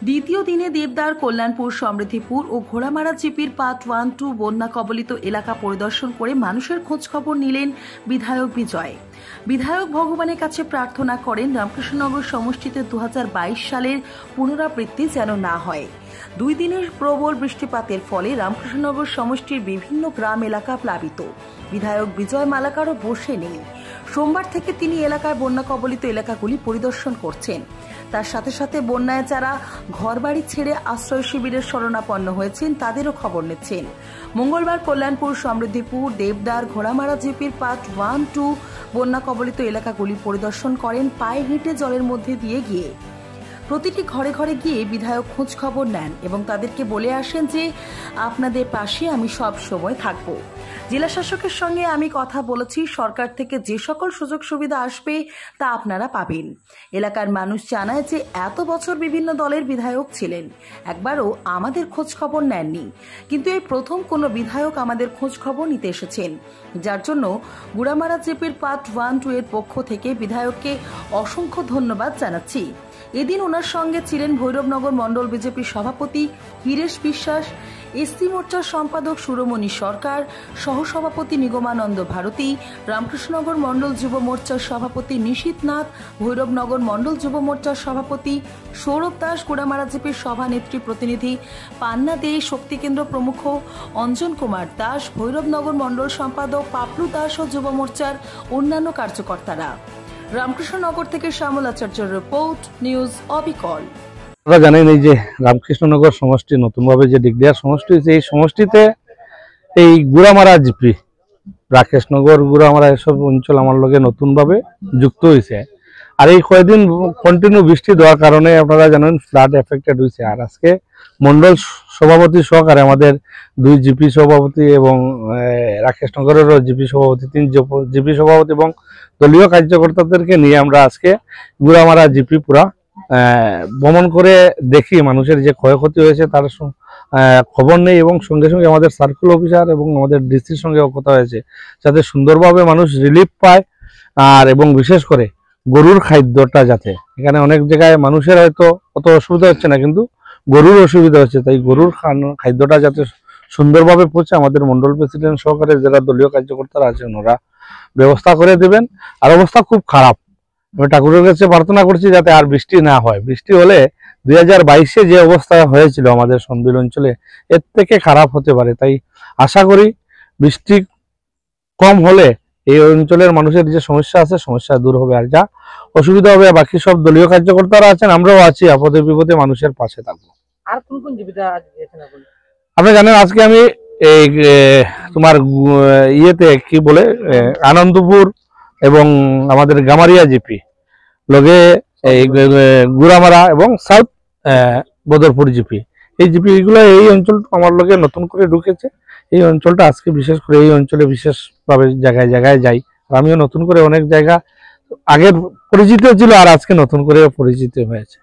দ্বিতীয় দিনে দেবদার, কল্যাণপুর, সমৃদ্ধিপুর ও ঘোড়ামারা জিপির পার্ট 1-2 বন্যা কবলিত এলাকা পরিদর্শন করে মানুষের খোঁজখবর নিলেন বিধায়ক বিজয়। বিধায়ক ভগবানের কাছে প্রার্থনা করেন রামকৃষ্ণনগর সমষ্টিতে 2022 সালের পুনরাবৃত্তি যেন না হয়। 2 দিনের প্রবল বৃষ্টিপাতের ফলে রামকৃষ্ণনগর সমষ্টির বিভিন্ন গ্রাম এলাকা প্লাবিত। বিধায়ক বিজয় মালাকারও বসে নেই। সোমবার থেকে তিনি এলাকায় বন্যা কবলিত এলাকাগুলি পরিদর্শন করছেন। তার সাথে সাথে বন্যায় যারা ঘরবাড়ি ছেড়ে আশ্রয় শিবিরের শরণাপন্ন হয়েছেন তাদেরও খবর নিচ্ছেন। মঙ্গলবার কল্যাণপুর, সমৃদ্ধিপুর, দেবদার, ঘোড়ামারা জিপির পার্ট 1-2 বন্যা কবলিত এলাকাগুলি পরিদর্শন করেন পায়ে হেঁটে জলের মধ্যে দিয়ে গিয়ে। প্রতিটি ঘরে ঘরে গিয়ে বিধায়ক খোঁজ খবর নেন এবং তাদেরকে বলে আসেন যে আপনাদের পাশে আমি সব সময় থাকব। জেলা শাসকের সঙ্গে আমি কথা বলেছি, সরকার থেকে যে সকল সুযোগ সুবিধা আসবে তা আপনারা পাবেন। এলাকার মানুষ জানায় যে এত বছর বিভিন্ন দলের বিধায়ক ছিলেন, একবারও আমাদের খোঁজ খবর নেননি, কিন্তু এই প্রথম কোনো বিধায়ক আমাদের খোঁজ খবর নিতে এসেছেন, যার জন্য ঘোড়ামারা জিপির পার্ট 1-2 এর পক্ষ থেকে বিধায়ককে অসংখ্য ধন্যবাদ জানাচ্ছি। এদিন ওনার সঙ্গে ছিলেন ভৈরবনগর মণ্ডল বিজেপির সভাপতি হীরেশ বিশ্বাস, এসসি মোর্চার সম্পাদক সুরমণি সরকার, সহসভাপতি নিগমানন্দ ভারতী, রামকৃষ্ণনগর মণ্ডল যুব মোর্চার সভাপতি নিশীথ নাথ, ভৈরবনগর মণ্ডল যুব মোর্চার সভাপতি সৌরভ দাস, ঘোড়ামারা জিপির সভানেত্রী প্রতিনিধি পান্না দে, শক্তিকেন্দ্র প্রমুখ অঞ্জন কুমার দাস, ভৈরবনগর মণ্ডল সম্পাদক পাপলু দাস ও যুব মোর্চার অন্যান্য কার্যকর্তারা। রামকৃষ্ণনগর থেকে শ্যামল আচার্যের রিপোর্ট, নিউজ অবিকল। আপনারা জানেন এই যে রামকৃষ্ণনগর সমষ্টি নতুনভাবে যে ডিগলিয়ার সমষ্টি হয়েছে, এই সমষ্টিতে এই ঘোড়ামারা জিপি, রাকেশনগর, ঘোড়ামারা এসব অঞ্চল আমার লগে নতুনভাবে যুক্ত হয়েছে। আর এই কয়েকদিন কন্টিনিউ বৃষ্টি দেওয়ার কারণে আপনারা জানেন ফ্লাড এফেক্টেড হয়েছে। আর আজকে মন্ডল সভাপতি সহকারে আমাদের 2 জিপি সভাপতি এবং রাকেশনগরেরও জিপি সভাপতি, 3 জিপি সভাপতি এবং দলীয় কার্যকর্তাদেরকে নিয়ে আমরা আজকে ঘোড়ামারা জিপি পুরা ভ্রমণ করে দেখি মানুষের যে ক্ষয়ক্ষতি হয়েছে তার খবর নেই, এবং সঙ্গে সঙ্গে আমাদের সার্কেল অফিসার এবং আমাদের ডিসির সঙ্গেও কথা হয়েছে যাতে সুন্দরভাবে মানুষ রিলিফ পায়। আর এবং বিশেষ করে গরুর খাদ্যটা, যাতে এখানে অনেক জায়গায় মানুষের হয়তো অত অসুবিধা হচ্ছে না, কিন্তু গরুর অসুবিধা হচ্ছে, তাই গরুর খাদ্যটা যাতে সুন্দরভাবে পৌঁছে আমাদের মন্ডল প্রেসিডেন্ট সহকারে যারা দলীয় কার্যকর্তারা আছেন ওরা ব্যবস্থা করে দেবেন। আর অবস্থা খুব খারাপ, আমি ঠাকুরের কাছে প্রার্থনা করছি যাতে আর বৃষ্টি না হয়। বৃষ্টি হলে 2022-এ যে অবস্থা হয়েছিল আমাদের সনবিল অঞ্চলে এর থেকে খারাপ হতে পারে। তাই আশা করি বৃষ্টি কম হলে এই অঞ্চলের মানুষের যে সমস্যা আছে সমস্যা দূর হবে, আর যা অসুবিধা হবে বাকি সব দলীয় কার্যকর্তারা আছেন, আমরাও আছি, আপদে বিপদে মানুষের পাশে থাকবো। আর কোন কোন জীবিকা আপনি জানেন, আজকে আমি এই তোমার ইয়েতে কি বলে আনন্দপুর এবং আমাদের গামারিয়া জিপি লগে এই ঘোড়ামারা এবং সাউথ বদরপুর জিপি, এই জিপি এগুলো এই অঞ্চল আমার লগে নতুন করে ঢুকেছে। এই অঞ্চলটা আজকে বিশেষ করে এই অঞ্চলে বিশেষভাবে জায়গায় জায়গায় যাই। আর আমিও নতুন করে অনেক জায়গা আগের পরিচিত ছিল আর আজকে নতুন করে পরিচিত হয়েছে।